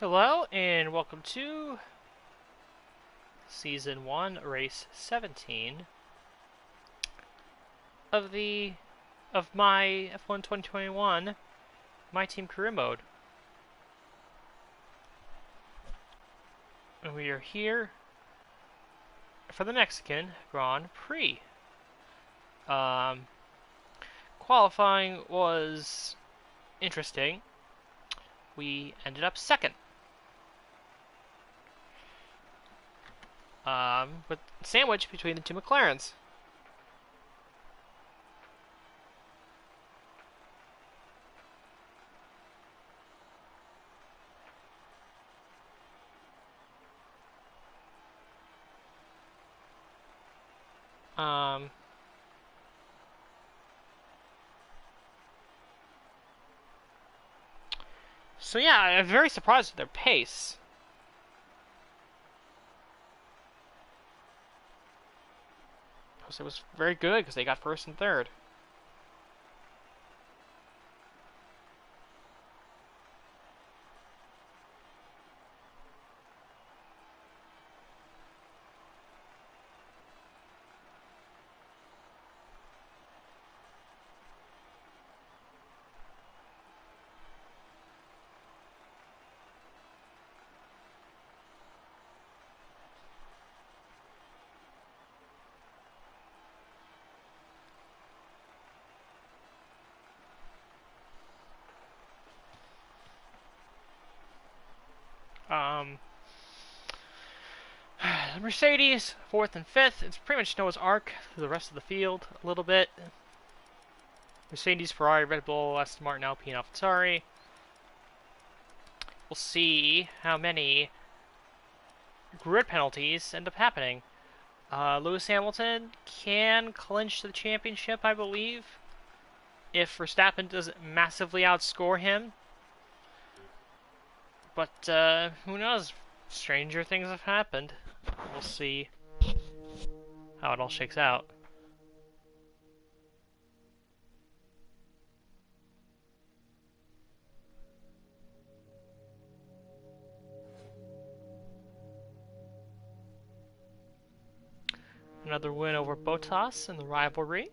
Hello and welcome to Season 1, Race 17 of my F1 2021 My Team Career Mode. And we are here for the Mexican Grand Prix. Qualifying was interesting. We ended up second. With sandwich between the two McLarens. Um, so yeah, I'm very surprised with their pace. It was very good because they got first and third. Um, the Mercedes, fourth and fifth. It's pretty much Noah's Ark through the rest of the field a little bit. Mercedes, Ferrari, Red Bull, Aston Martin, Alpine, AlphaTauri. We'll see how many grid penalties end up happening. Lewis Hamilton can clinch the championship, I believe, if Verstappen doesn't massively outscore him. But who knows? Stranger things have happened. We'll see how it all shakes out. Another win over Bottas in the rivalry.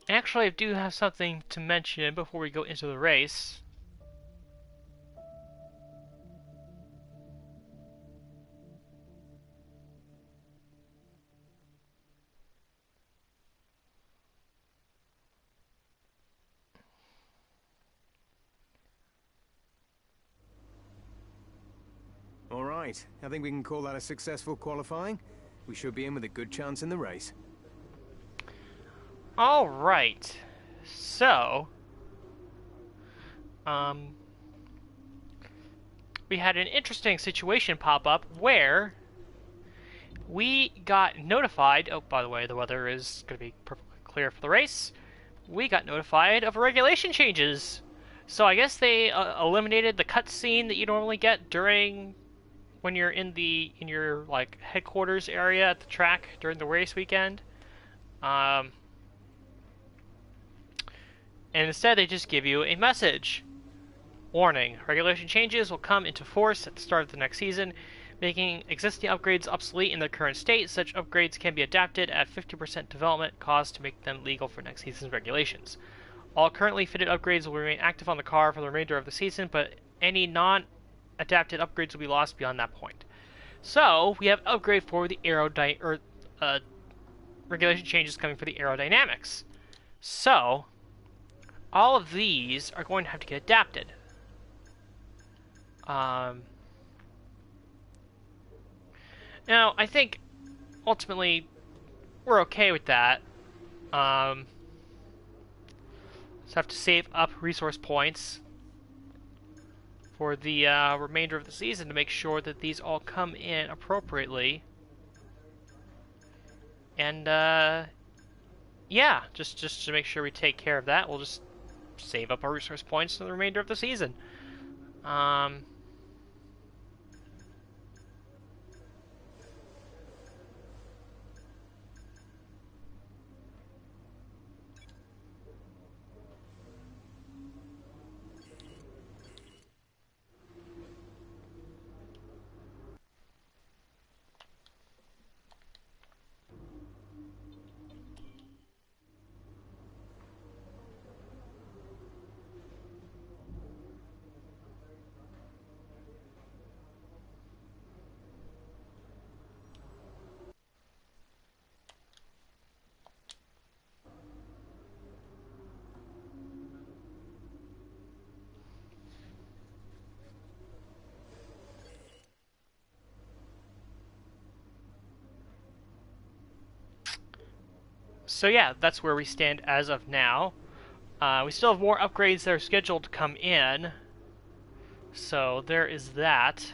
Actually, I do have something to mention before we go into the race. All right, I think we can call that a successful qualifying. We should be in with a good chance in the race. All right. So, we had an interesting situation pop up where we got notified. Oh, by the way, the weather is going to be perfectly clear for the race. We got notified of regulation changes. So I guess they eliminated the cutscene that you normally get during when you're in your like headquarters area at the track during the race weekend. And instead they just give you a message. Warning, regulation changes will come into force at the start of the next season, making existing upgrades obsolete in their current state. Such upgrades can be adapted at 50% development cost to make them legal for next season's regulations. All currently fitted upgrades will remain active on the car for the remainder of the season, but any non-adapted upgrades will be lost beyond that point. So, we have upgrade for the regulation changes coming for the aerodynamics. So, all of these are going to have to get adapted. Now, I think ultimately we're okay with that. Just have to save up resource points for the remainder of the season to make sure that these all come in appropriately. And yeah, just to make sure we take care of that, we'll just save up our resource points for the remainder of the season. Um, So yeah, that's where we stand as of now. We still have more upgrades that are scheduled to come in. So there is that.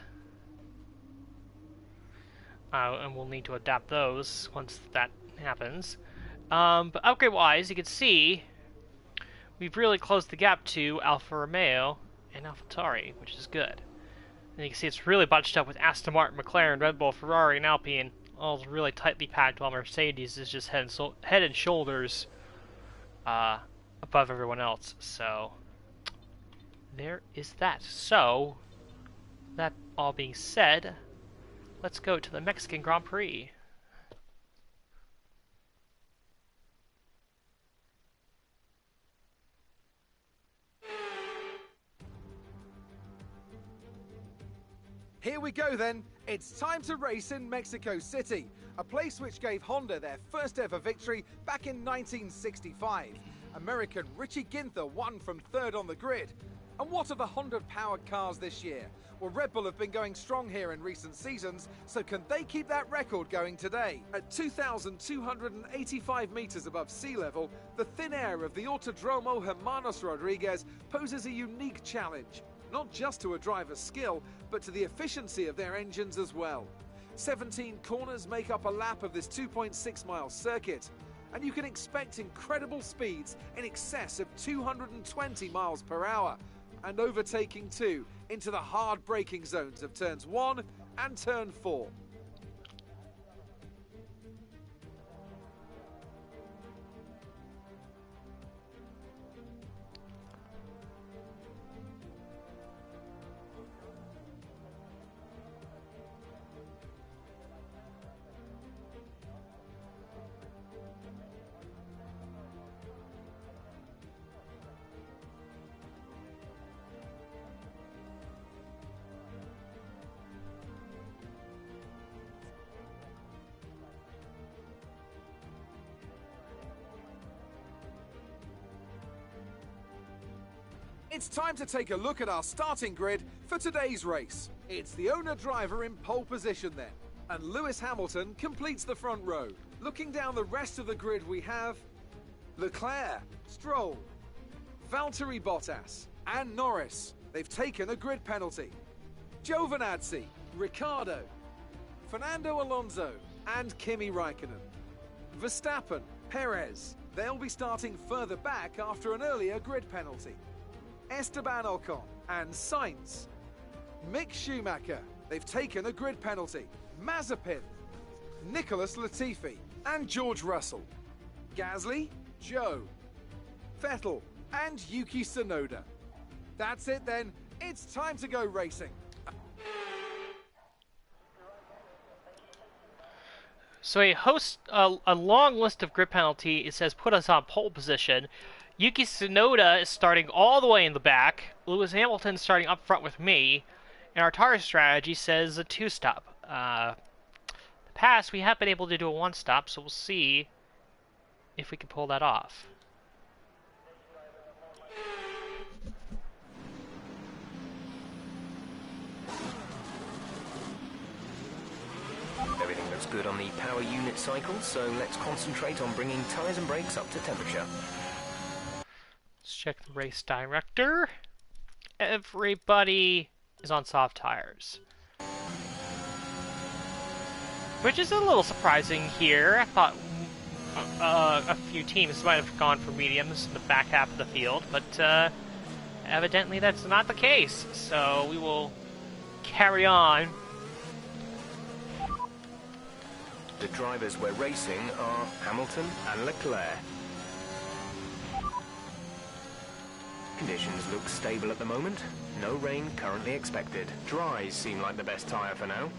And we'll need to adapt those once that happens. But upgrade-wise, you can see we've really closed the gap to Alfa Romeo and AlphaTauri, which is good. And you can see it's really bunched up with Aston Martin, McLaren, Red Bull, Ferrari, and Alpine, all really tightly packed, while Mercedes is just head and shoulders above everyone else. So there is that. So that all being said, let's go to the Mexican Grand Prix. Here we go then. It's time to race in Mexico City, a place which gave Honda their first ever victory back in 1965. American Richie Ginther won from third on the grid. And what are the Honda-powered cars this year? Well, Red Bull have been going strong here in recent seasons, so can they keep that record going today? At 2,285 meters above sea level, the thin air of the Autodromo Hermanos Rodriguez poses a unique challenge, not just to a driver's skill, but to the efficiency of their engines as well. 17 corners make up a lap of this 2.6-mile circuit, and you can expect incredible speeds in excess of 220 miles per hour, and overtaking too into the hard braking zones of turns 1 and turn 4. It's time to take a look at our starting grid for today's race. It's the owner-driver in pole position then, and Lewis Hamilton completes the front row. Looking down the rest of the grid we have Leclerc, Stroll, Valtteri Bottas and Norris. They've taken a grid penalty. Giovinazzi, Ricciardo, Fernando Alonso and Kimi Raikkonen. Verstappen, Perez. They'll be starting further back after an earlier grid penalty. Esteban Ocon and Sainz. Mick Schumacher, they've taken a grid penalty. Mazepin, Nicholas Latifi and George Russell. Gasly, Joe, Vettel and Yuki Tsunoda. That's it then, it's time to go racing. So a long list of grid penalties has put us on pole position. Yuki Tsunoda is starting all the way in the back. Lewis Hamilton starting up front with me. And our tire strategy says a 2-stop. In the past, we have been able to do a 1-stop, so we'll see if we can pull that off. Everything looks good on the power unit cycle, so let's concentrate on bringing tyres and brakes up to temperature. Let's check the race director. Everybody is on soft tires, which is a little surprising here. I thought a few teams might have gone for mediums in the back half of the field, but evidently that's not the case. So we will carry on. The drivers we're racing are Hamilton and Leclerc. Conditions look stable at the moment. No rain currently expected. Dries seem like the best tyre for now.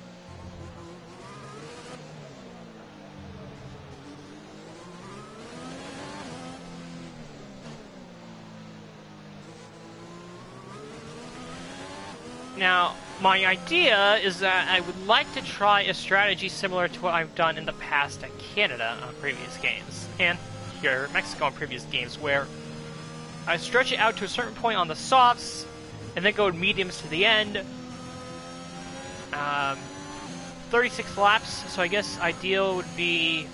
Now, my idea is that I would like to try a strategy similar to what I've done in the past at Canada on previous games, and here in Mexico on previous games, where I stretch it out to a certain point on the softs, and then go mediums to the end. 36 laps, so I guess ideal would be...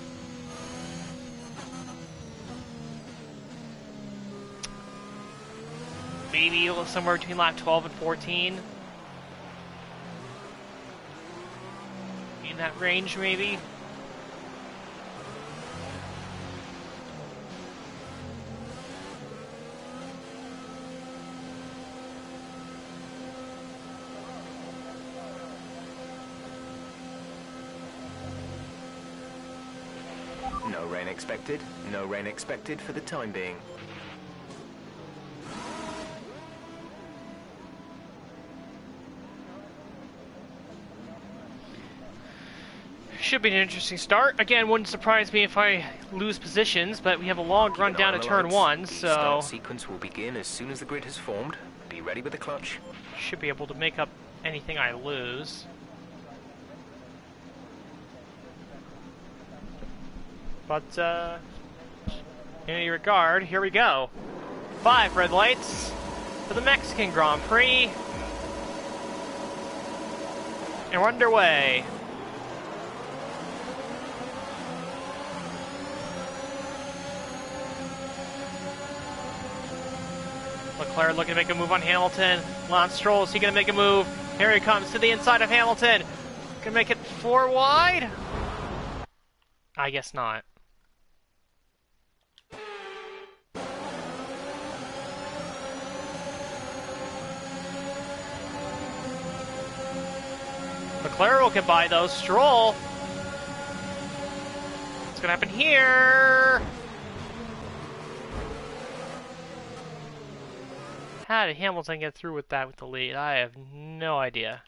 maybe somewhere between lap 12 and 14. In that range, maybe. No rain expected. No rain expected for the time being. Should be an interesting start. Again, wouldn't surprise me if I lose positions, but we have a long run down to turn 1, so... The start sequence will begin as soon as the grid has formed. Be ready with the clutch. Should be able to make up anything I lose. But, in any regard, here we go. 5 red lights for the Mexican Grand Prix. And we're underway. Leclerc looking to make a move on Hamilton. Lance Stroll, is he going to make a move? Here he comes to the inside of Hamilton. Can make it 4 wide? I guess not. Leclerc will get by though. Stroll. What's going to happen here? How did Hamilton get through with that with the lead? I have no idea.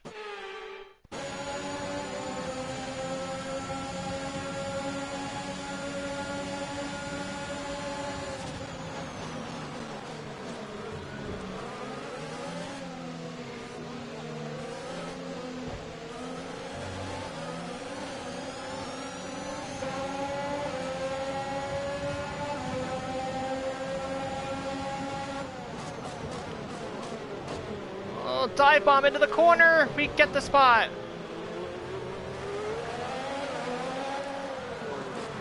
Dive bomb into the corner. We get the spot.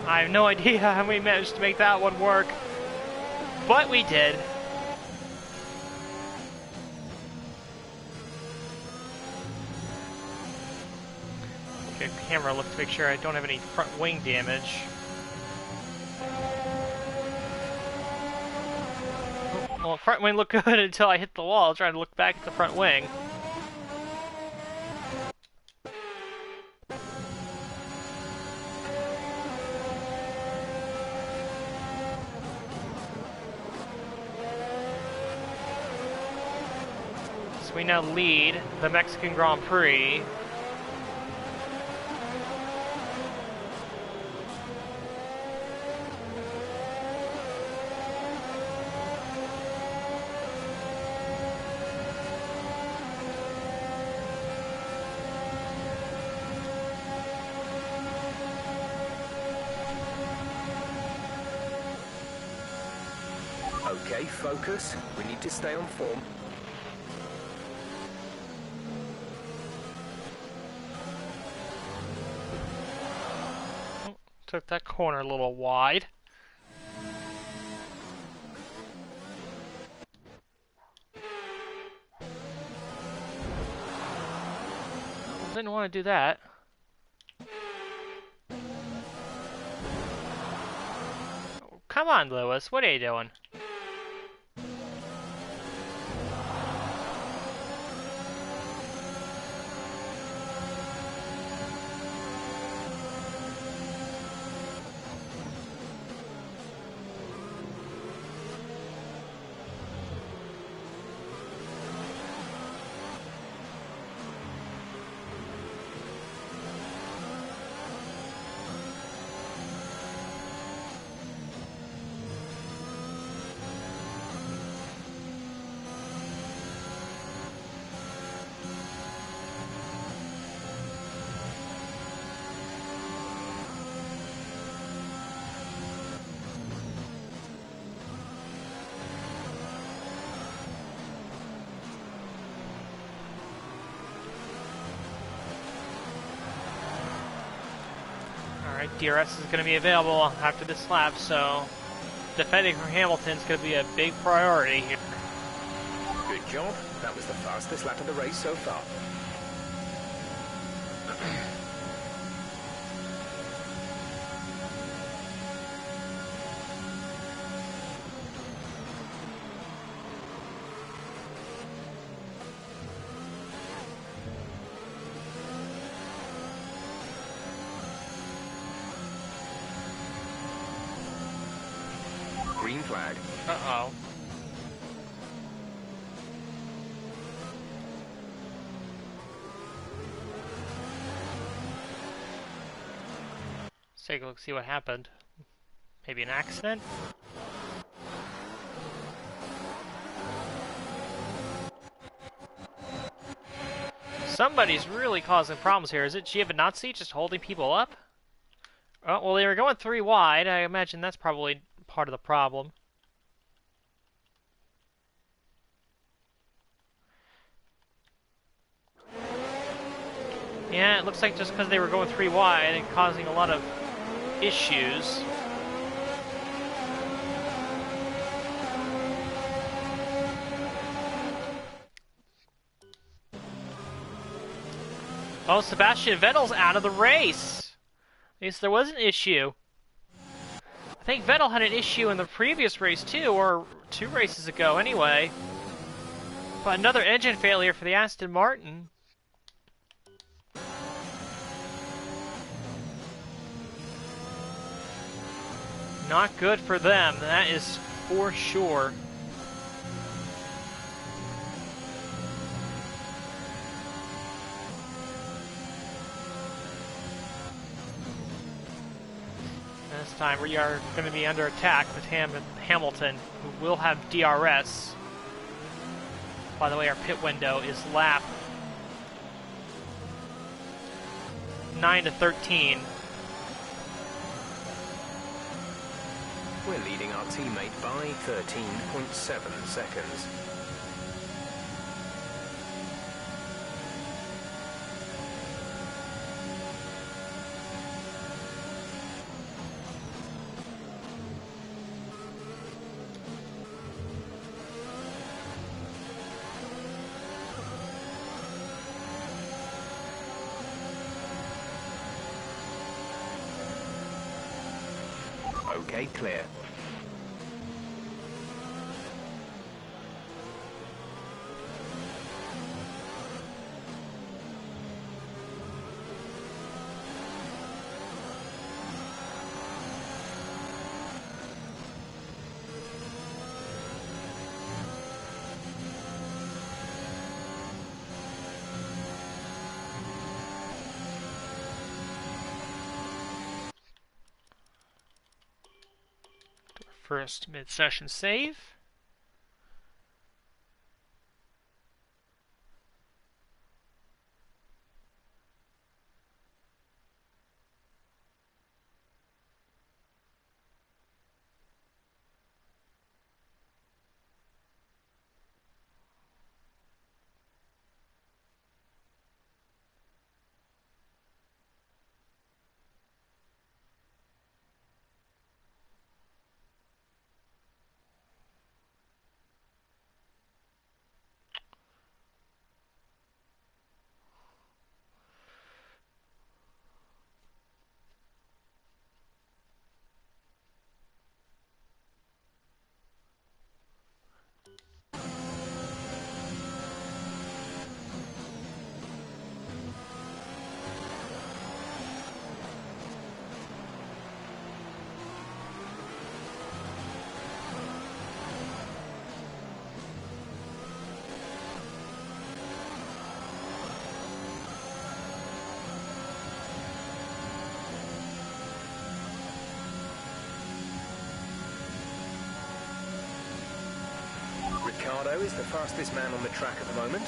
I have no idea how we managed to make that one work, but we did. Okay, camera look to make sure I don't have any front wing damage. Well, front wing looked good until I hit the wall trying to look back at the front wing. So we now lead the Mexican Grand Prix. Okay, focus. We need to stay on form. Took that corner a little wide. Didn't want to do that. come on, Lewis. What are you doing? Alright, DRS is going to be available after this lap, so defending for Hamilton is going to be a big priority here. Good job. That was the fastest lap of the race so far. Green flag. Uh-oh. Let's take a look, see what happened. Maybe an accident? Somebody's really causing problems here. Is it Giovinazzi just holding people up? Oh, well, they were going 3 wide. I imagine that's probably part of the problem. Yeah, it looks like just because they were going 3 wide and causing a lot of issues. Oh, Sebastian Vettel's out of the race. At least there was an issue. I think Vettel had an issue in the previous race too, or 2 races ago anyway. But another engine failure for the Aston Martin. Not good for them, that is for sure. This time we are going to be under attack with Hamilton, who will have DRS. By the way, our pit window is lap 9 to 13. We're leading our teammate by 13.7 seconds. Okay, clear. First mid-session save. Ricciardo is the fastest man on the track at the moment.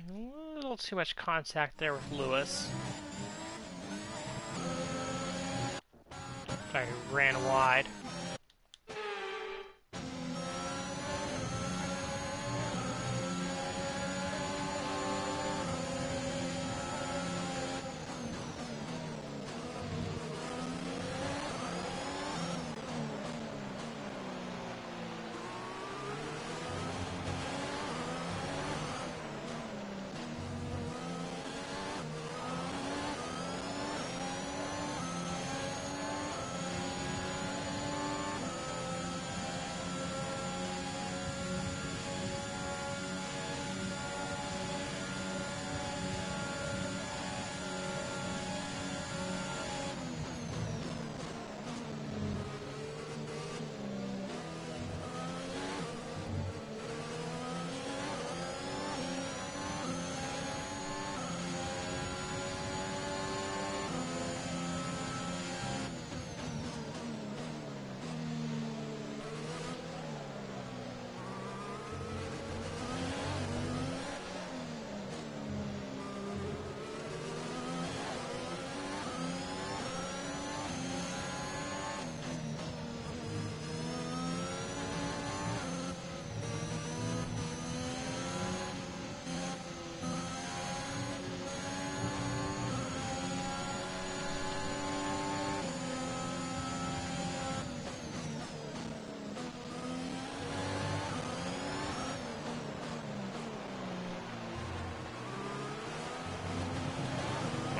A little too much contact there with Lewis. I ran wide.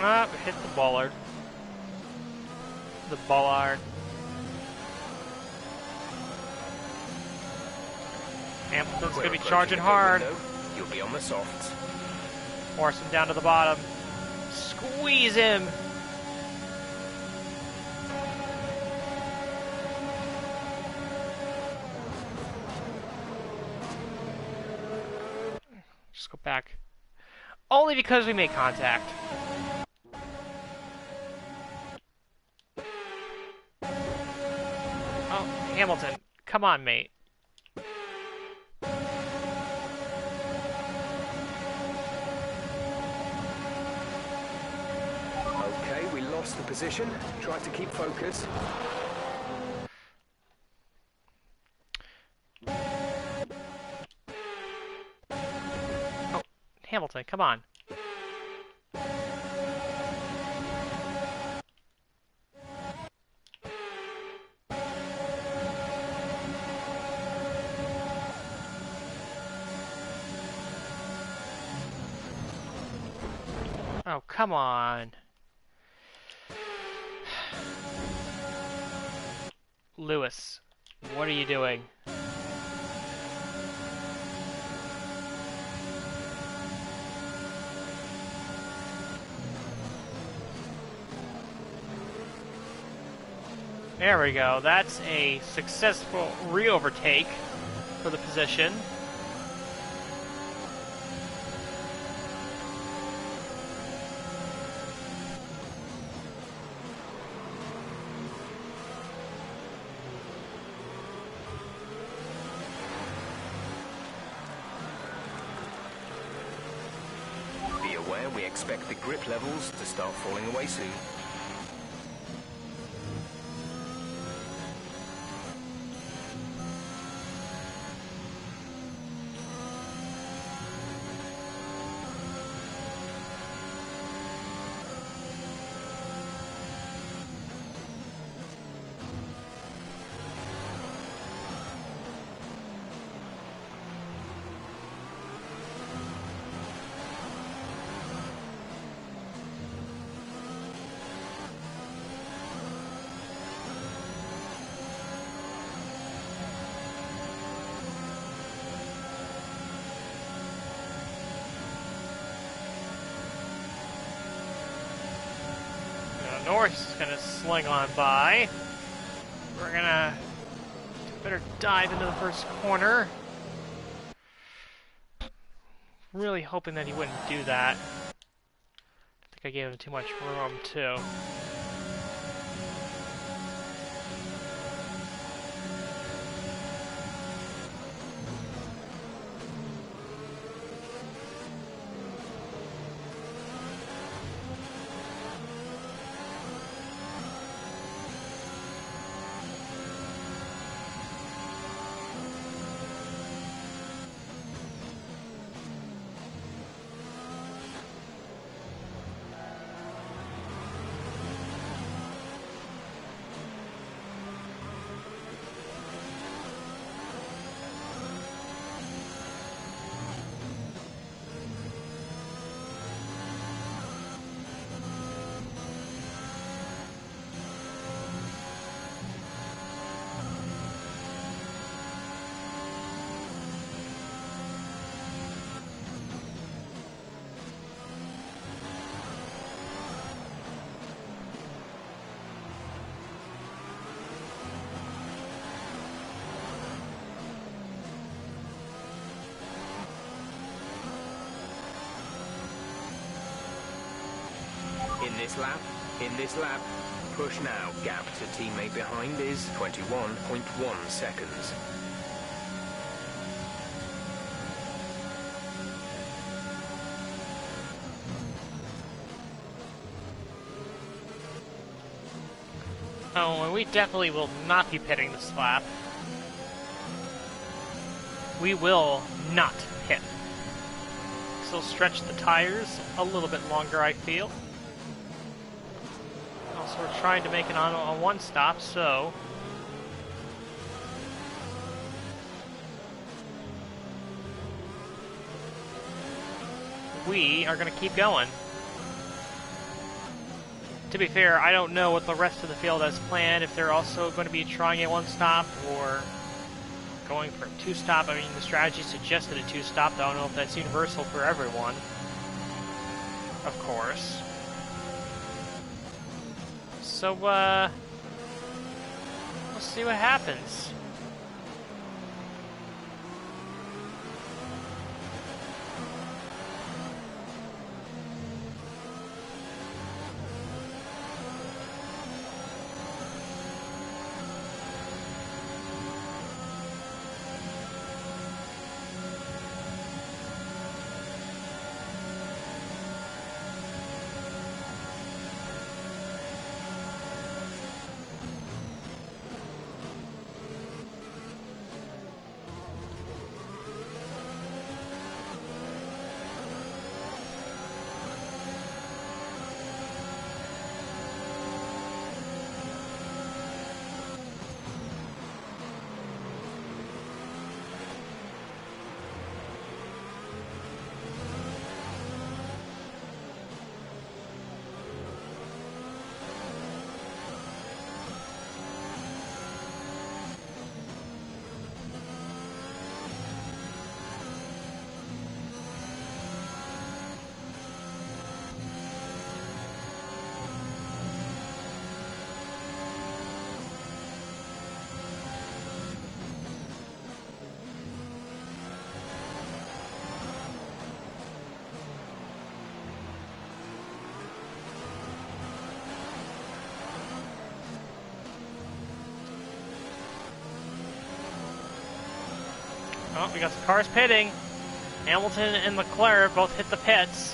Ah, hit the bollard. The bollard. Hamilton's gonna be charging hard. You'll be on the softs. Force him down to the bottom. Squeeze him. Just go back. Only because we made contact. Oh, Hamilton. Come on, mate. Okay, we lost the position. Tried to keep focus. Oh, Hamilton, come on. Oh, come on. Lewis, what are you doing? There we go. That's a successful re-overtake for the position. Be aware we expect the grip levels to start falling away soon. Norris is gonna sling on by. We're gonna better dive into the first corner. Really hoping that he wouldn't do that. I think I gave him too much room too. In this lap, push now. Gap to teammate behind is 21.1 seconds. Oh, and we definitely will not be pitting this lap. We will not pit. So stretch the tires a little bit longer, I feel. Also, we're trying to make it on a one stop, so we are going to keep going. To be fair, I don't know what the rest of the field has planned, if they're also going to be trying a one-stop or going for a two-stop. I mean, the strategy suggested a two-stop, but I don't know if that's universal for everyone. Of course. So, we'll see what happens. Oh, we got some cars pitting. Hamilton and Leclerc both hit the pits.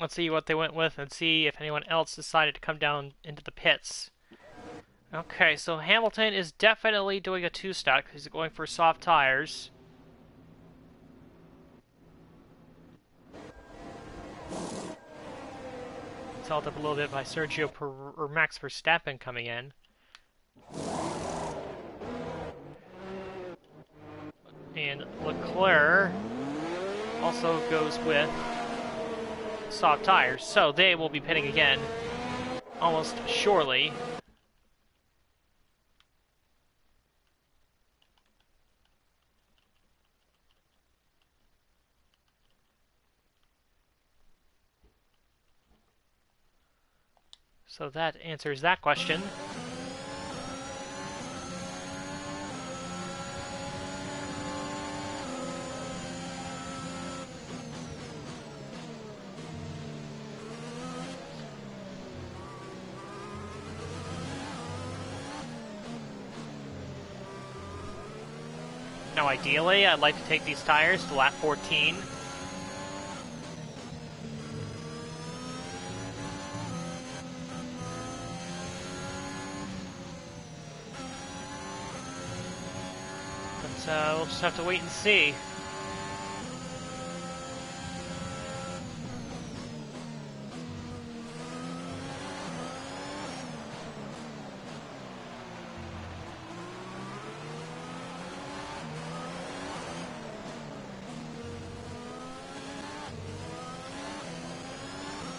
Let's see what they went with and see if anyone else decided to come down into the pits. Okay, so Hamilton is definitely doing a two-stop because he's going for soft tires. It's held up a little bit by Max Verstappen coming in. And Leclerc also goes with soft tires, so they will be pitting again almost surely. So that answers that question. Now ideally, I'd like to take these tires to lap 14. But we'll just have to wait and see.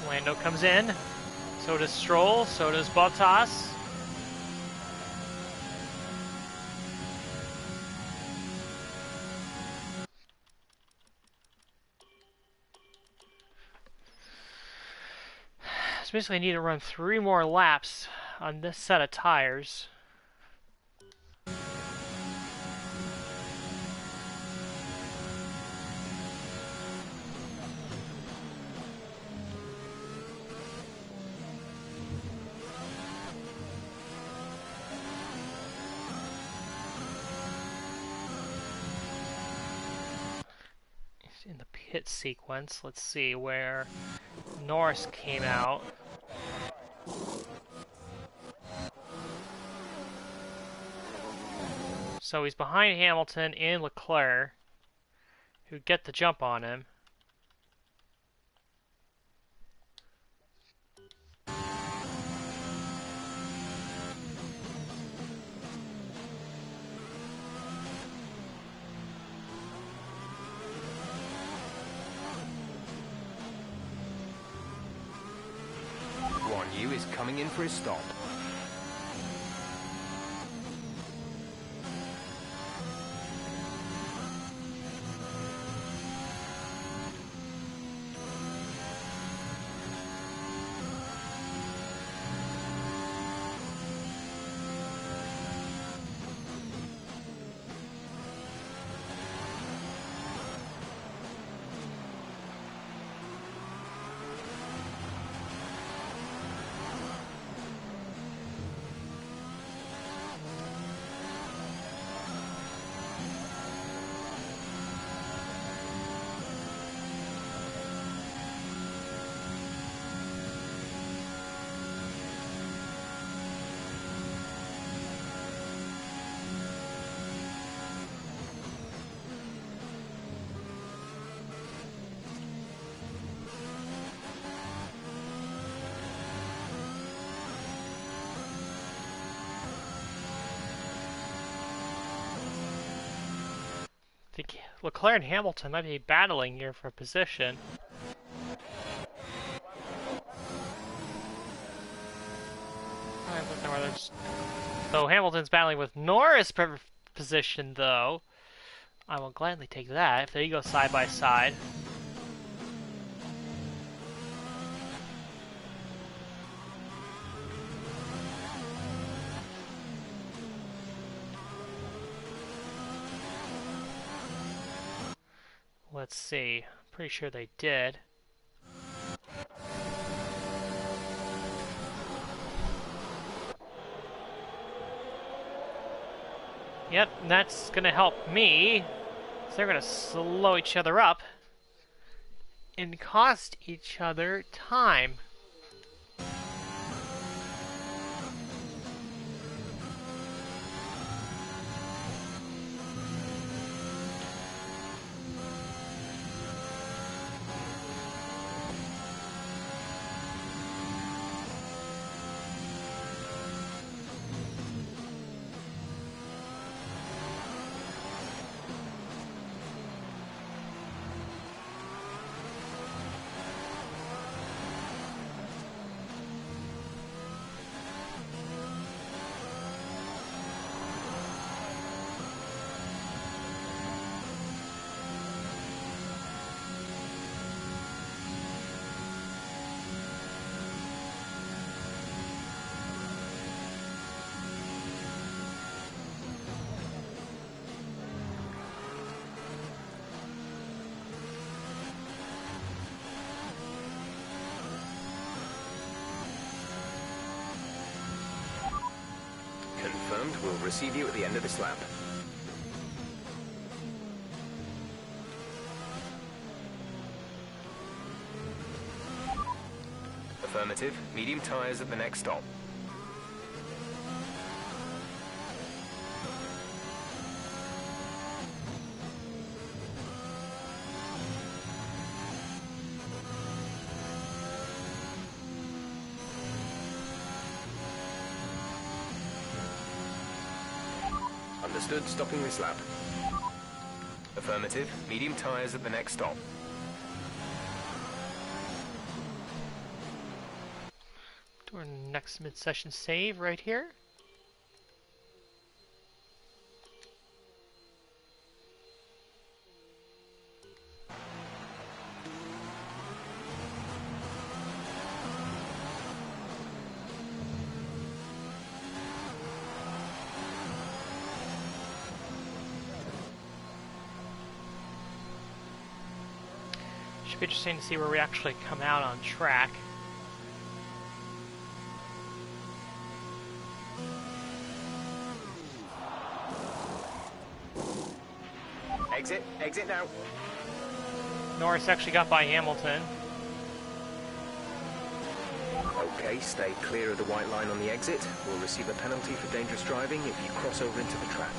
Lando comes in, so does Stroll, so does Bottas. So basically I need to run 3 more laps on this set of tires. In the pit sequence, let's see where Norris came out. So he's behind Hamilton and Leclerc, who get the jump on him. Yu is coming in for his stop. I think Leclerc and Hamilton might be battling here for position. So Hamilton's battling with Norris for position, though. I will gladly take that if they go side by side. Let's see. Pretty sure they did. Yep, and that's going to help me. So they're going to slow each other up and cost each other time. We'll receive you at the end of this lap. Affirmative. Medium tyres at the next stop. Understood. Stopping this lap. Affirmative. Medium tyres at the next stop. Do our next mid-session save right here. Should be interesting to see where we actually come out on track. Exit now. Norris actually got by Hamilton. Okay, stay clear of the white line on the exit. We'll receive a penalty for dangerous driving if you cross over into the track.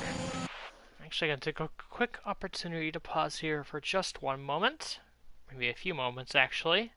Actually, going to take a quick opportunity to pause here for just one moment. Maybe a few moments, actually.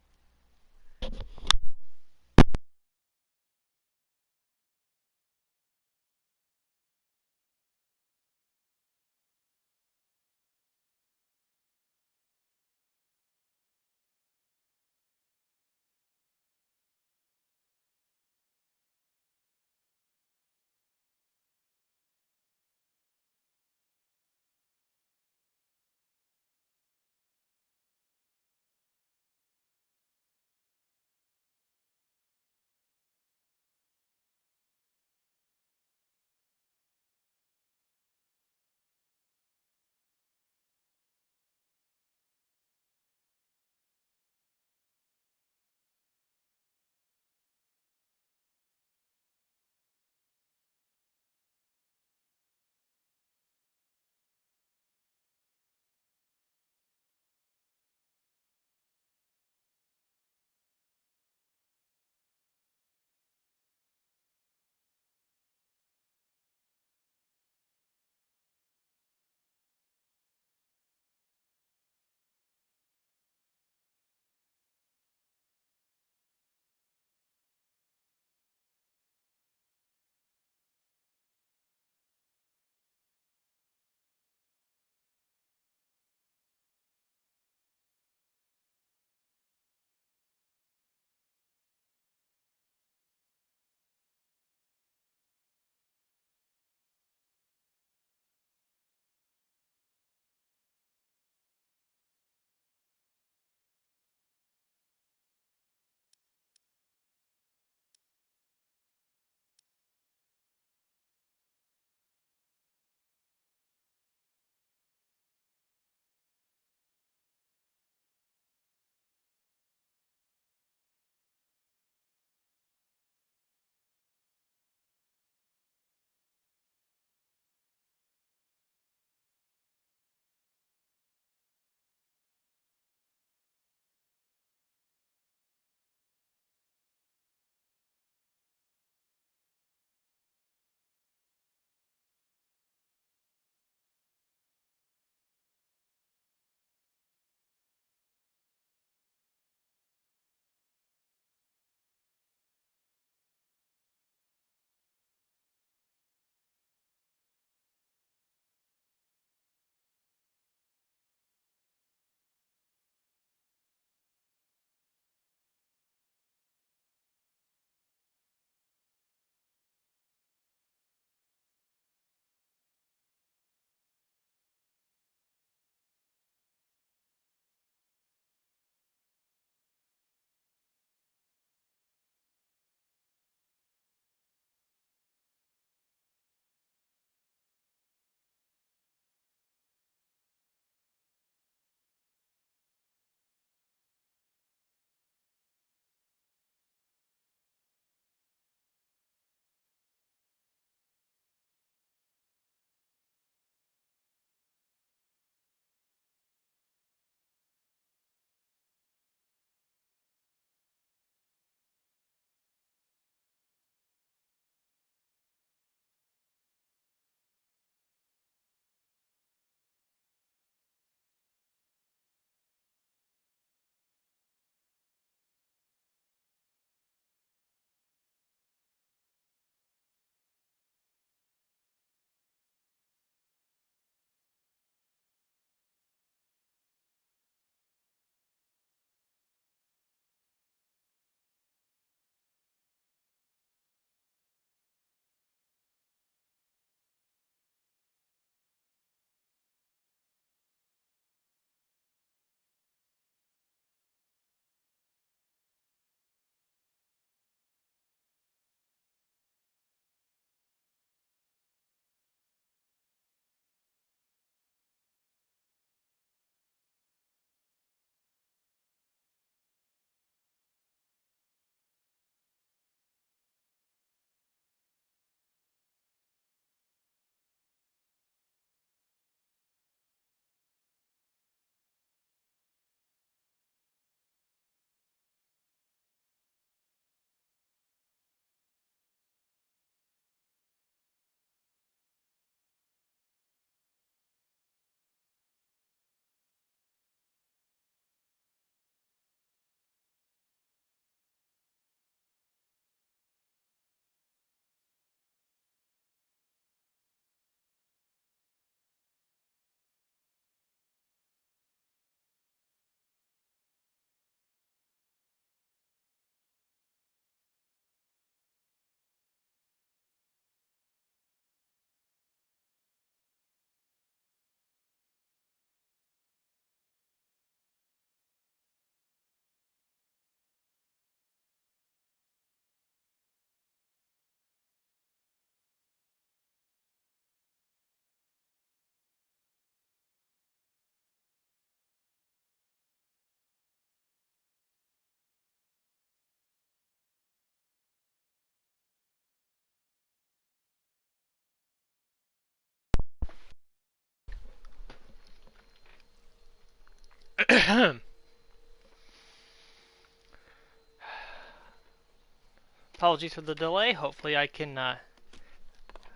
Apologies for the delay. Hopefully I can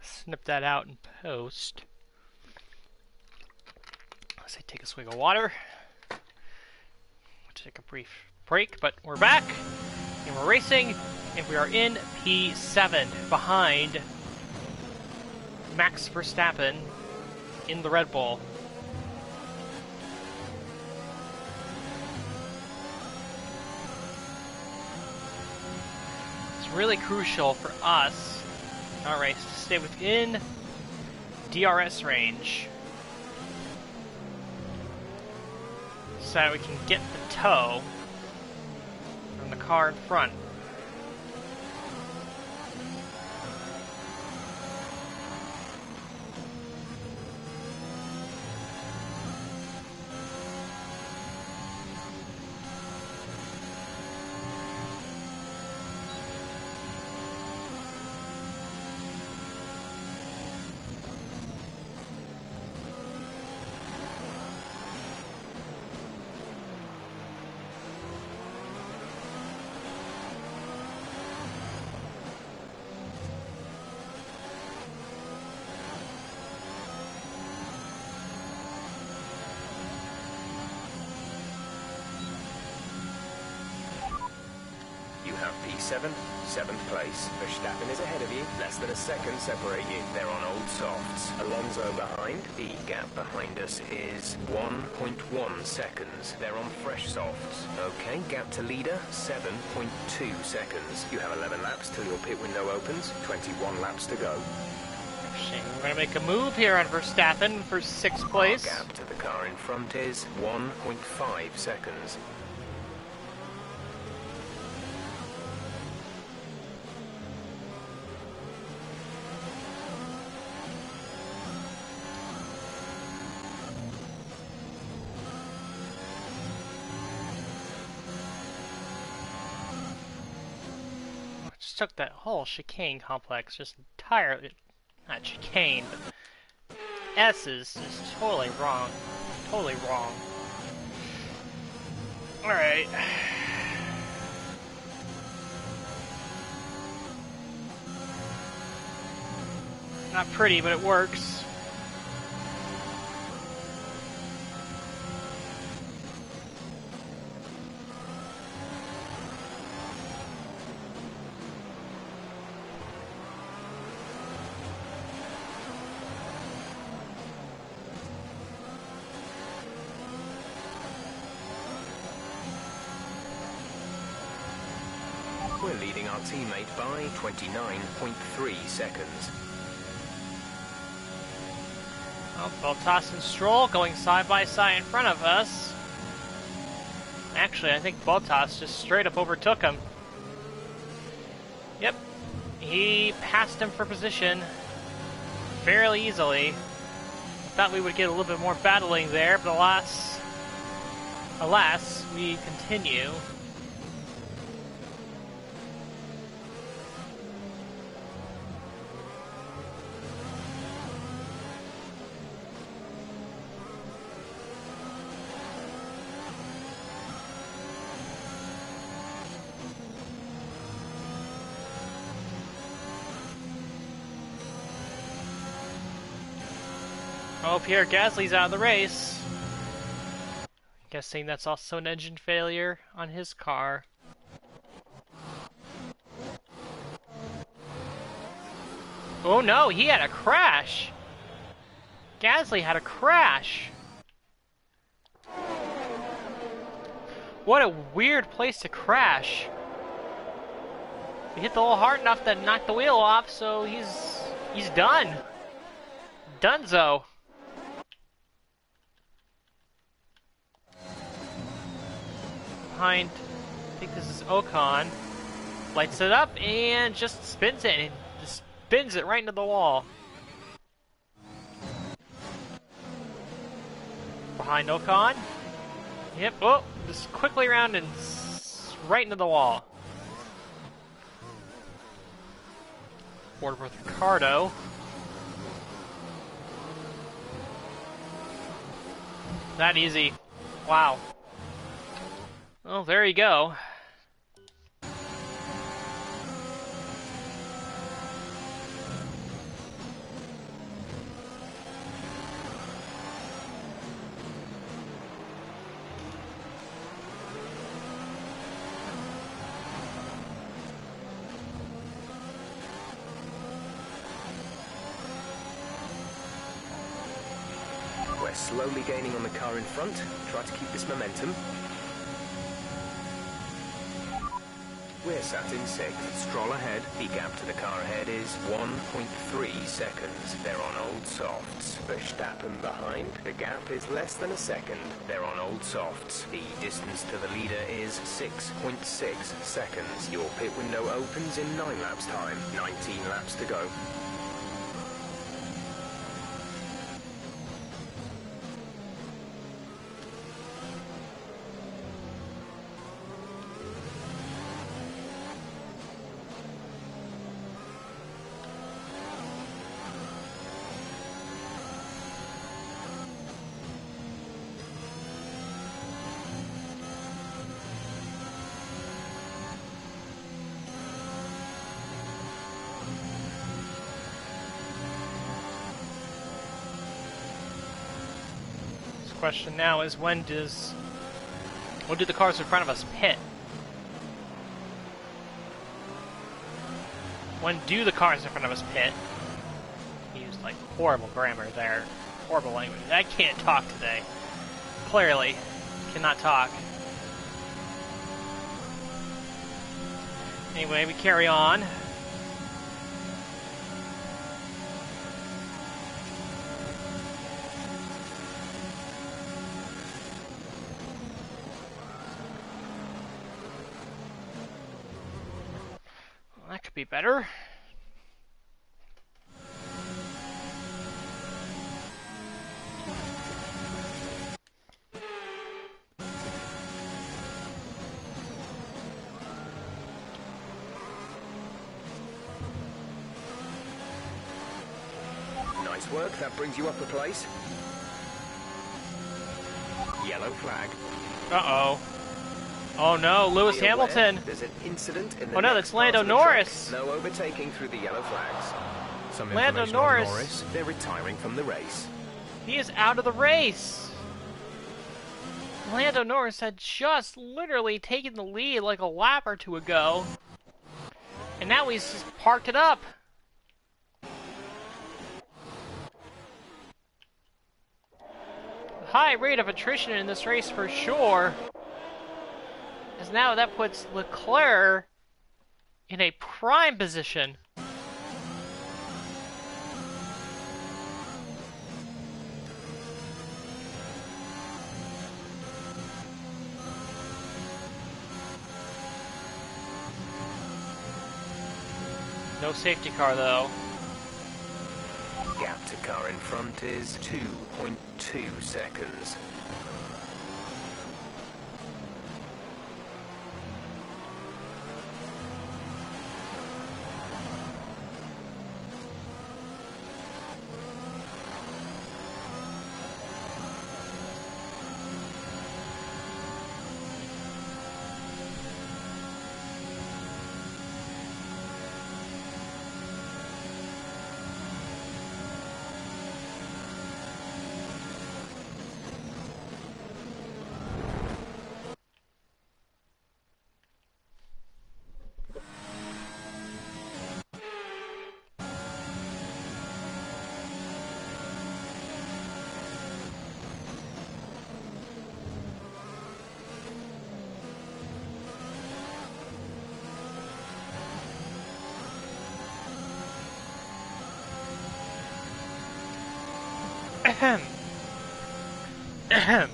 snip that out in post. Let's take a swig of water. Take a brief break, but we're back, and we're racing, and we are in P7 behind Max Verstappen in the Red Bull. It's really crucial for us, our race, to stay within DRS range so that we can get the tow from the car in front. You have P7, 7th place. Verstappen is ahead of you, less than a second separate you. They're on old softs. Alonso behind. The gap behind us is 1.1 seconds. They're on fresh softs. Okay, gap to leader, 7.2 seconds. You have 11 laps till your pit window opens, 21 laps to go. We're going to make a move here on Verstappen for 6th place. Our gap to the car in front is 1.5 seconds. Just took that whole chicane complex just entirely, not chicane, but S is just totally wrong. Totally wrong. Alright. Not pretty, but it works. We're leading our teammate by 29.3 seconds. Well, Bottas and Stroll going side by side in front of us. Actually, I think Bottas just straight up overtook him. Yep. He passed him for position fairly easily. Thought we would get a little bit more battling there, but alas, we continue. Oh, Pierre Gasly's out of the race. Guessing that's also an engine failure on his car. Oh no, he had a crash! Gasly had a crash! What a weird place to crash. He hit the hole hard enough that knocked the wheel off, so he's done. Dunzo. Behind, I think this is Ocon, lights it up and just spins it, and just spins it right into the wall. Behind Ocon, yep, oh, just quickly around and right into the wall. Forward with Ricardo. That easy. Wow. Well, there you go. We're slowly gaining on the car in front. Try to keep this momentum. We're sat in 6th. Stroll ahead. The gap to the car ahead is 1.3 seconds. They're on old softs. Verstappen behind. The gap is less than a second. They're on old softs. The distance to the leader is 6.6 seconds. Your pit window opens in 9 laps time. 19 laps to go. Question now is when do the cars in front of us pit? When do the cars in front of us pit? Used like horrible grammar there. Horrible language. I can't talk today. Clearly. Cannot talk. Anyway, we carry on. That could be better. Nice work. That brings you up a place. Yellow flag. Uh-oh. Oh no, Lewis Be aware, Hamilton. There's an incident in the Oh no, next that's Lando part of the track. Norris. No overtaking through the yellow flags. Some Lando information on Norris. Norris. They're retiring from the race. He is out of the race. Lando Norris had just literally taken the lead like a lap or two ago. And now he's just parked it up. High rate of attrition in this race for sure. As now that puts Leclerc in a prime position. No safety car though. Gap to car in front is 2.2 seconds. Ahem. Ahem.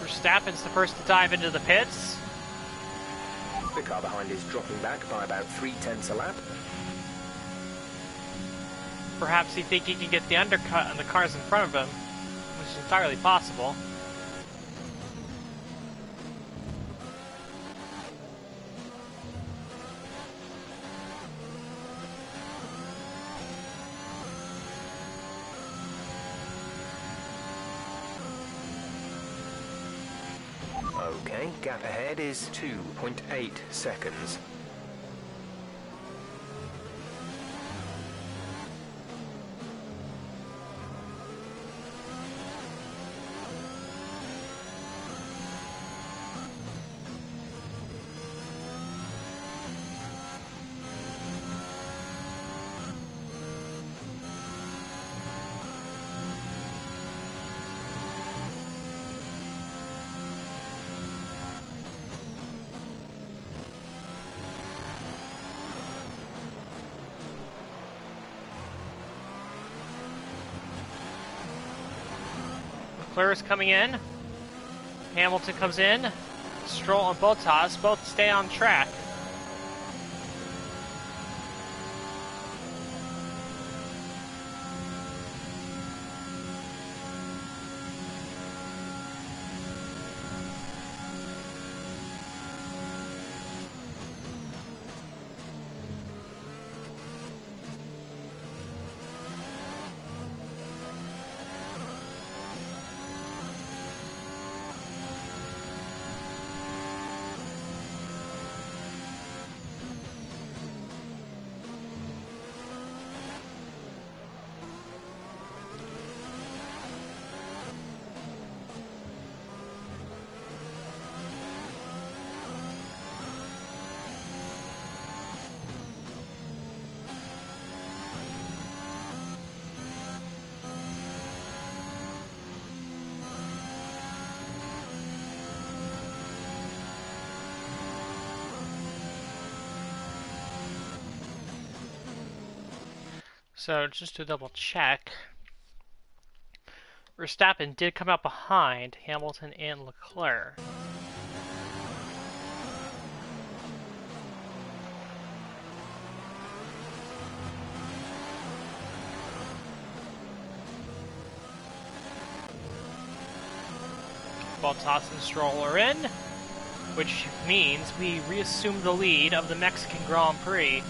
Verstappen's the first to dive into the pits. The car behind is dropping back by about 0.3 a lap. Perhaps you think he can get the undercut on the cars in front of him, which is entirely possible. Okay, gap ahead is 2.8 seconds. Leclerc's coming in. Hamilton comes in. Stroll and Bottas both stay on track. So just to double check, Verstappen did come out behind Hamilton and Leclerc. Bottas and Stroll are in, which means we reassume the lead of the Mexican Grand Prix.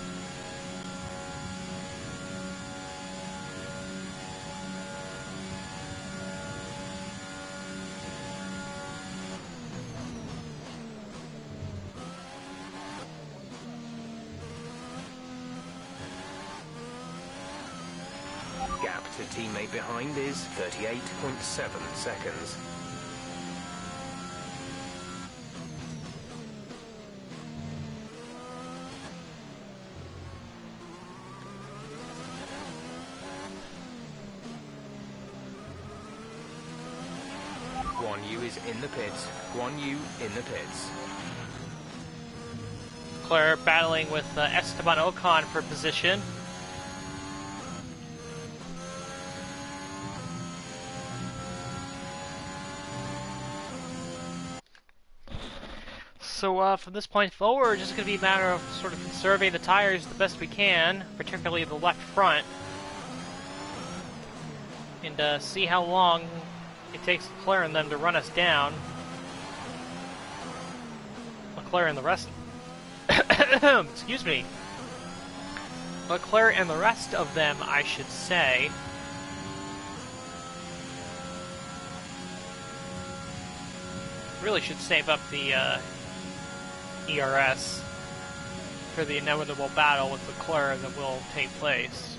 Gap to teammate behind is 38.7 seconds. Guan Yu is in the pits. Guan Yu in the pits. Leclerc battling with Esteban Ocon for position. So from this point forward, it's just going to be a matter of sort of conserving the tires the best we can, particularly the left front, and see how long it takes Leclerc and them to run us down. Leclerc and the rest... Excuse me. Leclerc and the rest of them, I should say. Really should save up the ERS for the inevitable battle with Leclerc that will take place.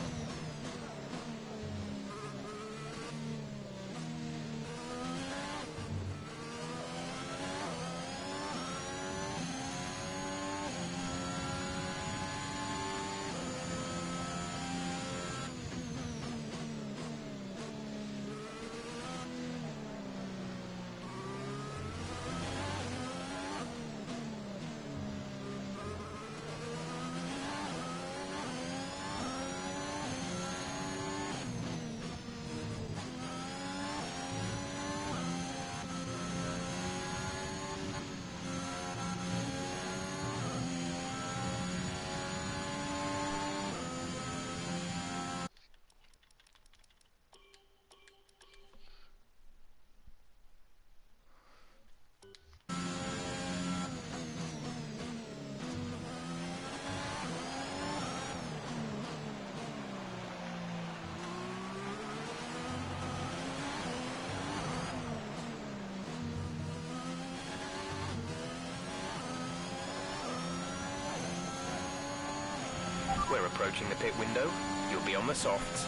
approaching the pit window, you'll be on the softs.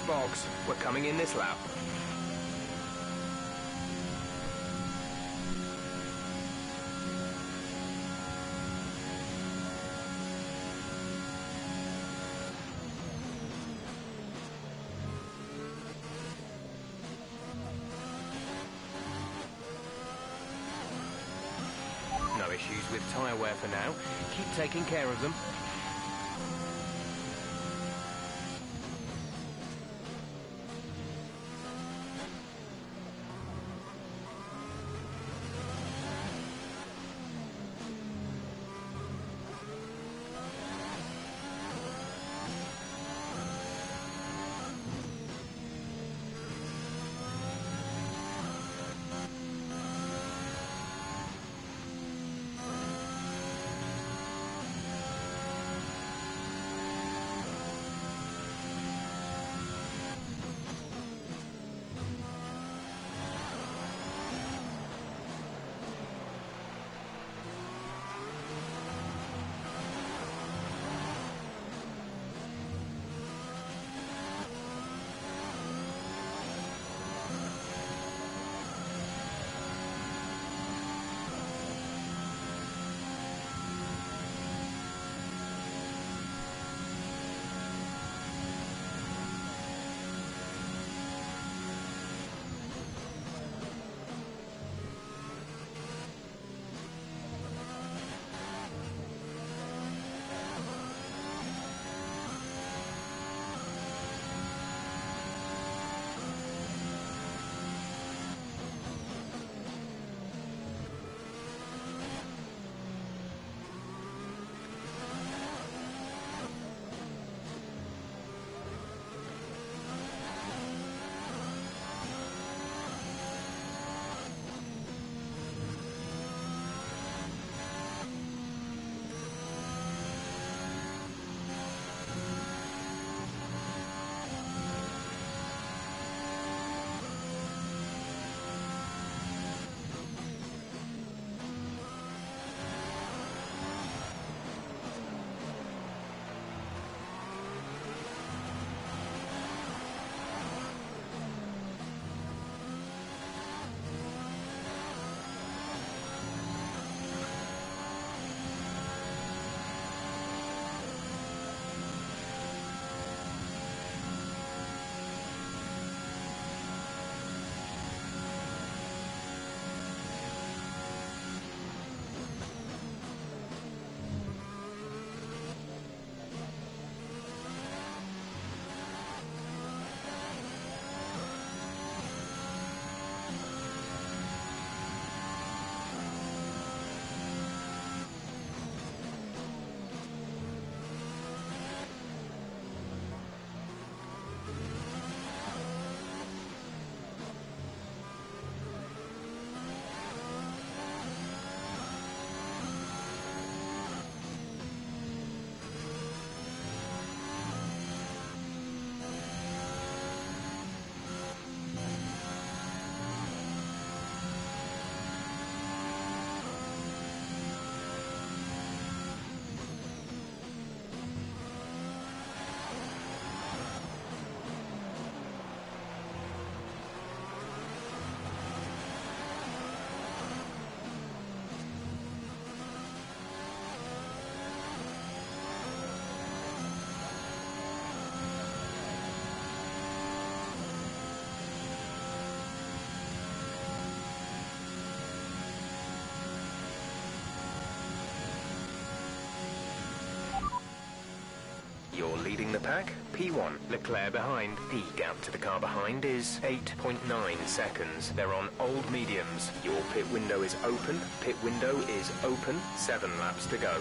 Box. We're coming in this lap. No issues with tyre wear for now. Keep taking care of them. You're leading the pack, P1. Leclerc behind. The gap to the car behind is 8.9 seconds. They're on old mediums. Your pit window is open. Pit window is open. 7 laps to go.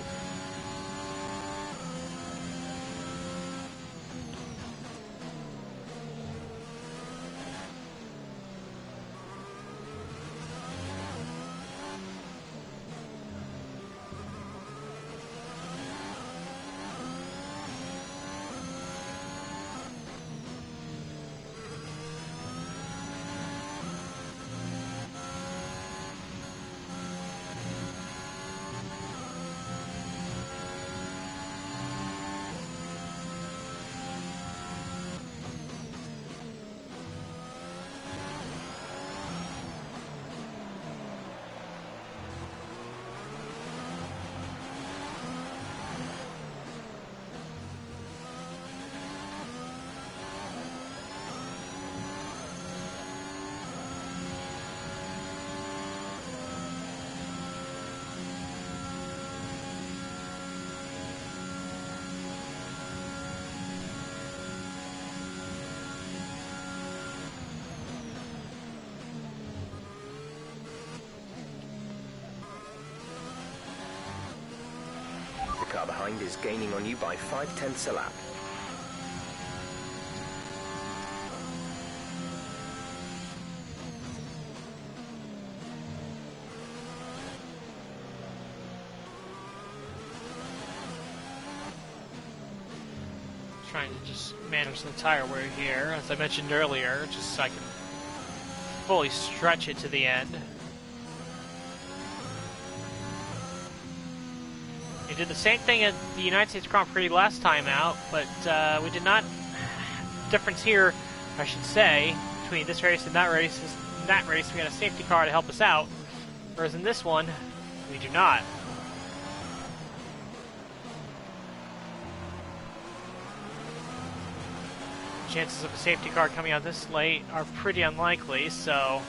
The car behind is gaining on you by 0.5 a lap. Trying to just manage the tire wear here, as I mentioned earlier, just so I can fully stretch it to the end. We did the same thing at the United States Grand Prix last time out, but we did not. Difference here, I should say, between this race and that race is in that race we had a safety car to help us out, whereas in this one we do not. Chances of a safety car coming out this late are pretty unlikely, so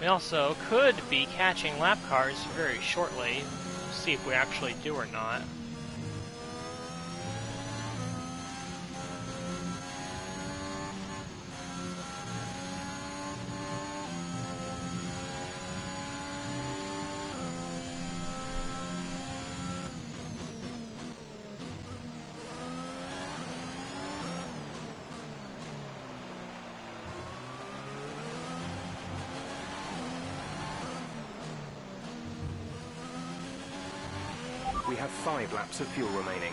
we also could be catching lap cars very shortly. See if we actually do or not. We have 5 laps of fuel remaining.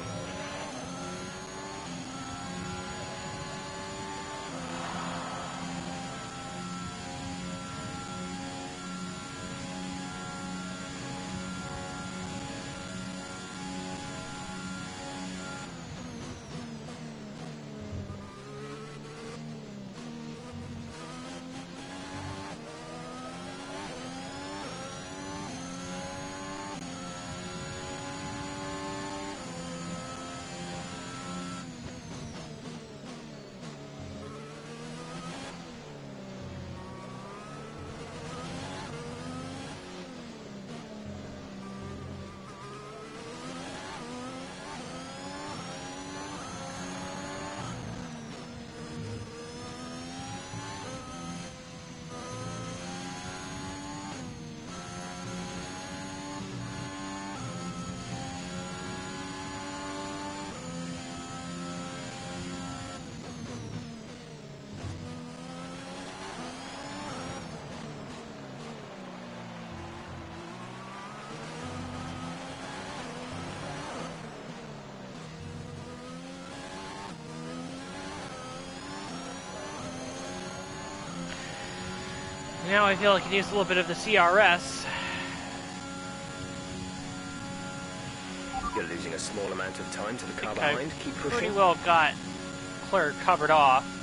Now I feel like I can use a little bit of the CRS. You're losing a small amount of time to the car I behind. Keep pushing. pretty well got Claire covered off.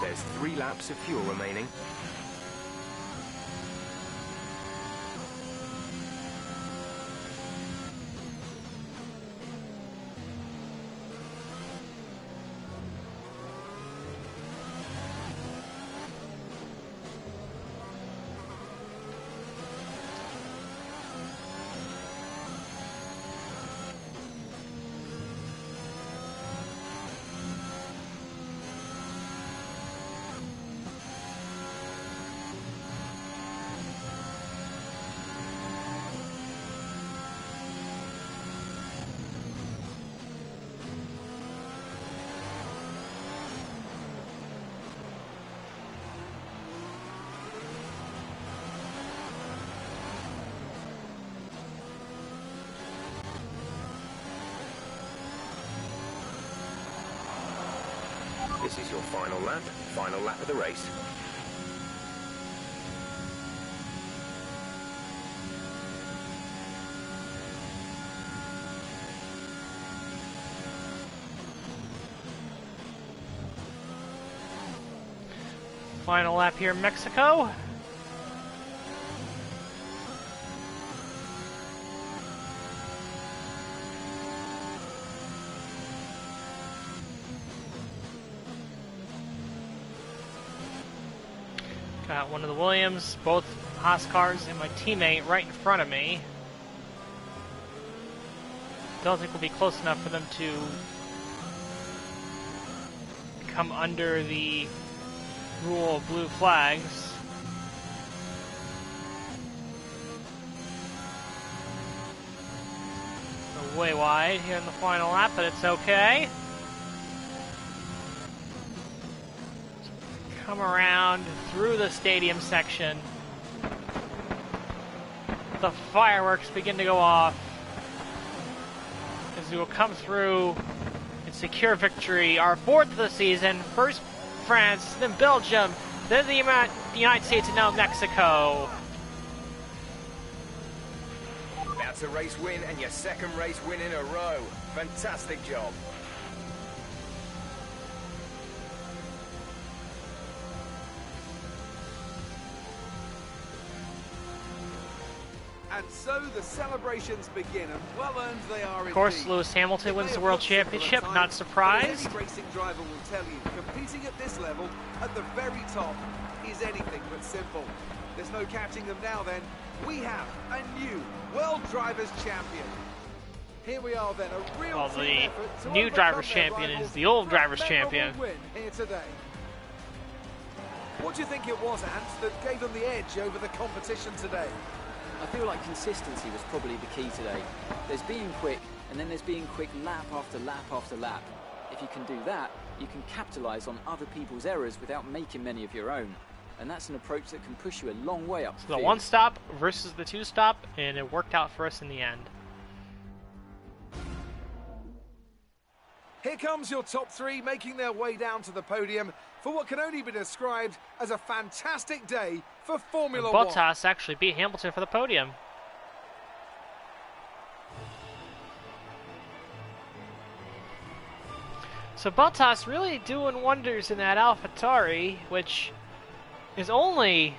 There's 3 laps of fuel remaining. This is your final lap of the race. Final lap here in Mexico. Got one of the Williams, both Haas cars, and my teammate right in front of me. Don't think we'll be close enough for them to come under the rule of blue flags. So way wide here in the final lap, but it's okay. Come around through the stadium section. The fireworks begin to go off as we will come through and secure victory, our 4th of the season. First France, then Belgium, then the United States, and now Mexico. That's a race win and your 2nd race win in a row. Fantastic job. And so the celebrations begin, and well earned they are. Of course, indeed. Lewis Hamilton wins the World Championship, not surprised. Any racing driver will tell you, competing at this level, at the very top, is anything but simple. There's no catching them now then. We have a new World Drivers' Champion. Here we are then, a real Well, team the effort to new overcome Drivers' their Champion is rivals the old for a Drivers' memorable Champion. win here today. What do you think it was, Ant, that gave them the edge over the competition today? I feel like consistency was probably the key today. There's being quick, and then there's being quick lap after lap after lap. If you can do that, you can capitalise on other people's errors without making many of your own. and that's an approach that can push you a long way up So the the field. one stop versus the two stop, and it worked out for us in the end. Here comes your top three making their way down to the podium for what can only be described as a fantastic day for Formula One. Bottas actually beat Hamilton for the podium. So Bottas really doing wonders in that AlphaTauri, which is only,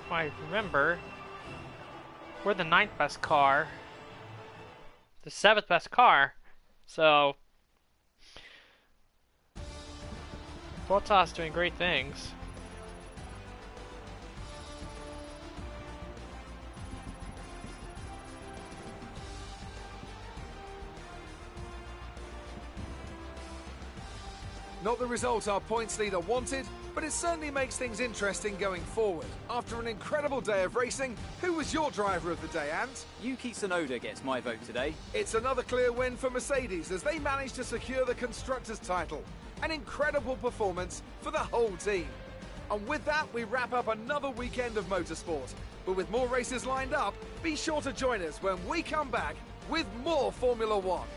if I remember, we're the 9th best car, the 7th best car. So Bottas doing great things. Not the result our points leader wanted, but it certainly makes things interesting going forward. After an incredible day of racing, who was your driver of the day, Ant? Yuki Tsunoda gets my vote today. It's another clear win for Mercedes as they managed to secure the Constructors' title. An incredible performance for the whole team. And with that, we wrap up another weekend of motorsport. But with more races lined up, be sure to join us when we come back with more Formula One.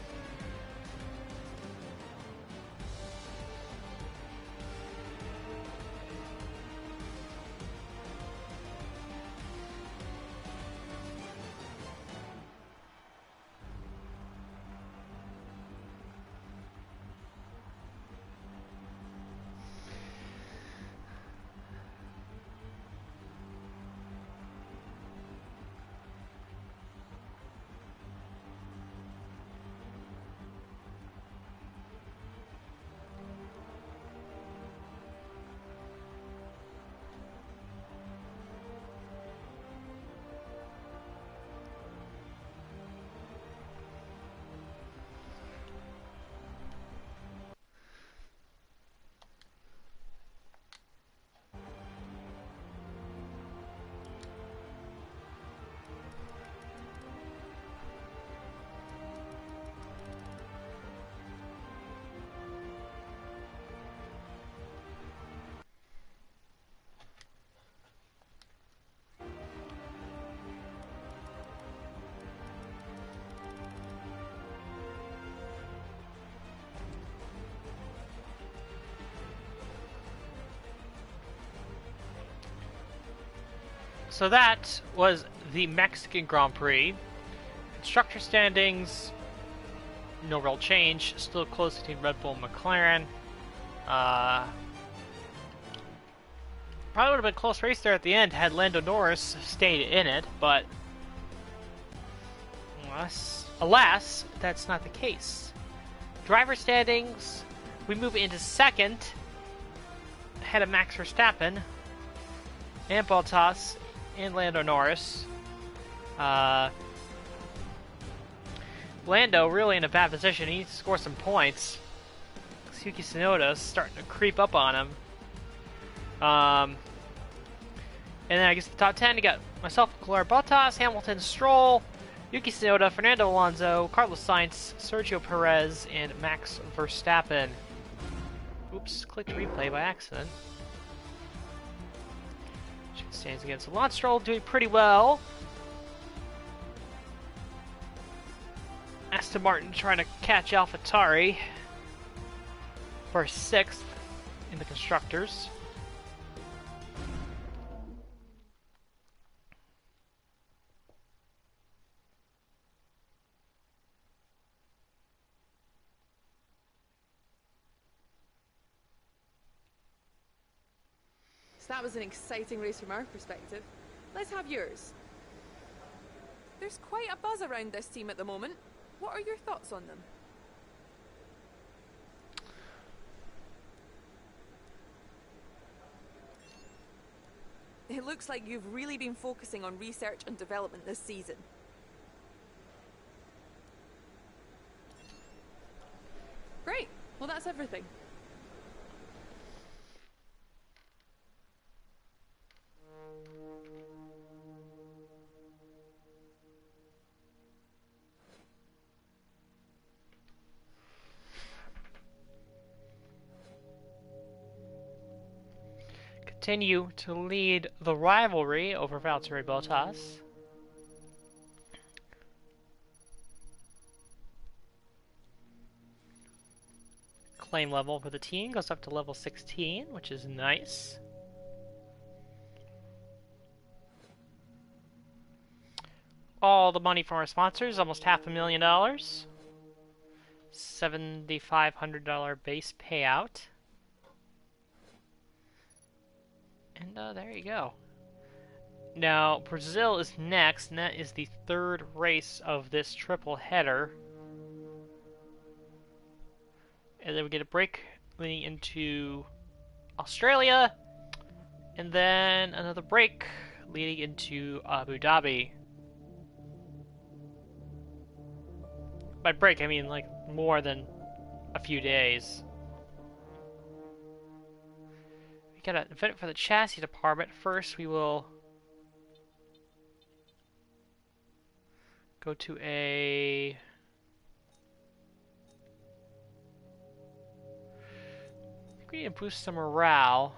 So that was the Mexican Grand Prix. Constructor standings, no real change. Still close between Red Bull and McLaren. Probably would have been a close race there at the end had Lando Norris stayed in it, but alas, that's not the case. Driver standings, we move into second, ahead of Max Verstappen and Bottas and Lando Norris. Lando really in a bad position. He needs to score some points. Yuki Tsunoda's starting to creep up on him. And then I guess the top 10, you got myself, Leclerc, Bottas, Hamilton, Stroll, Yuki Tsunoda, Fernando Alonso, Carlos Sainz, Sergio Perez, and Max Verstappen. Oops, clicked replay by accident. Stands against Lance Stroll, doing pretty well. Aston Martin trying to catch AlphaTauri for 6th in the Constructors. That was an exciting race from our perspective. Let's have yours. There's quite a buzz around this team at the moment. What are your thoughts on them? It looks like you've really been focusing on research and development this season. Great. Well, that's everything. continue to lead the rivalry over Valtteri Bottas. Claim level for the team goes up to level 16, which is nice. All the money from our sponsors, almost $500,000. $7,500 base payout. And there you go. Now, Brazil is next, and that is the third race of this triple header. And then we get a break leading into Australia, and then another break leading into Abu Dhabi. By break, I mean like more than a few days. We got an event for the chassis department. First, we will go to a we need to boost some morale.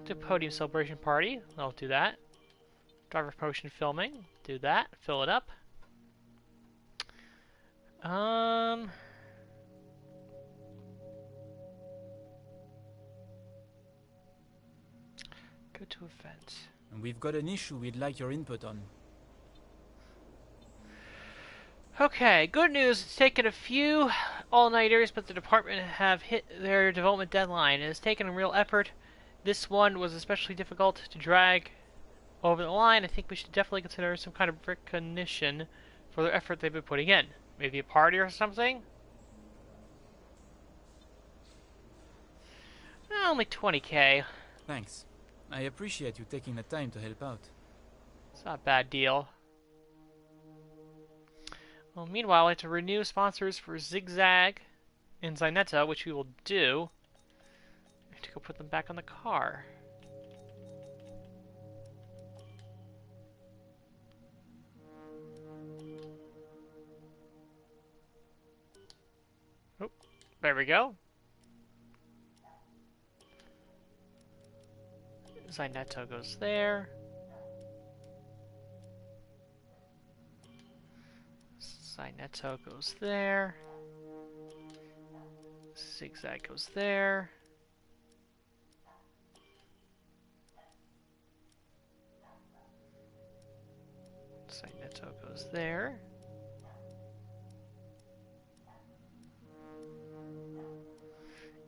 Do podium celebration party. I'll do that. Driver promotion filming. Do that. Fill it up. Go to event. We've got an issue we'd like your input on. Okay, good news. It's taken a few all-nighters, but the department have hit their development deadline. It has taken a real effort. This one was especially difficult to drag over the line. I think we should definitely consider some kind of recognition for the effort they've been putting in. Maybe a party or something? Only 20k. Thanks. I appreciate you taking the time to help out. It's not a bad deal. Well, meanwhile, I have to renew sponsors for Zigzag and Zinetta, which we will do. I have to go put them back on the car. Oh, there we go. Zinetta goes there. Zinetta goes there. Zigzag goes there. Zinetta goes there.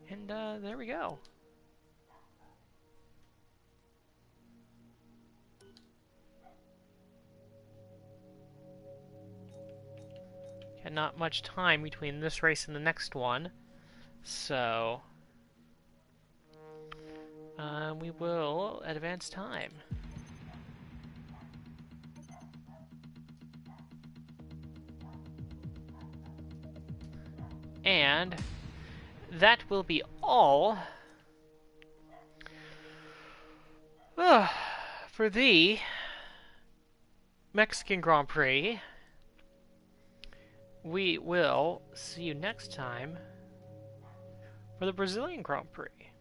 And there we go. And not much time between this race and the next one, so we will advance time. And that will be all for the Mexican Grand Prix. We will see you next time for the Brazilian Grand Prix.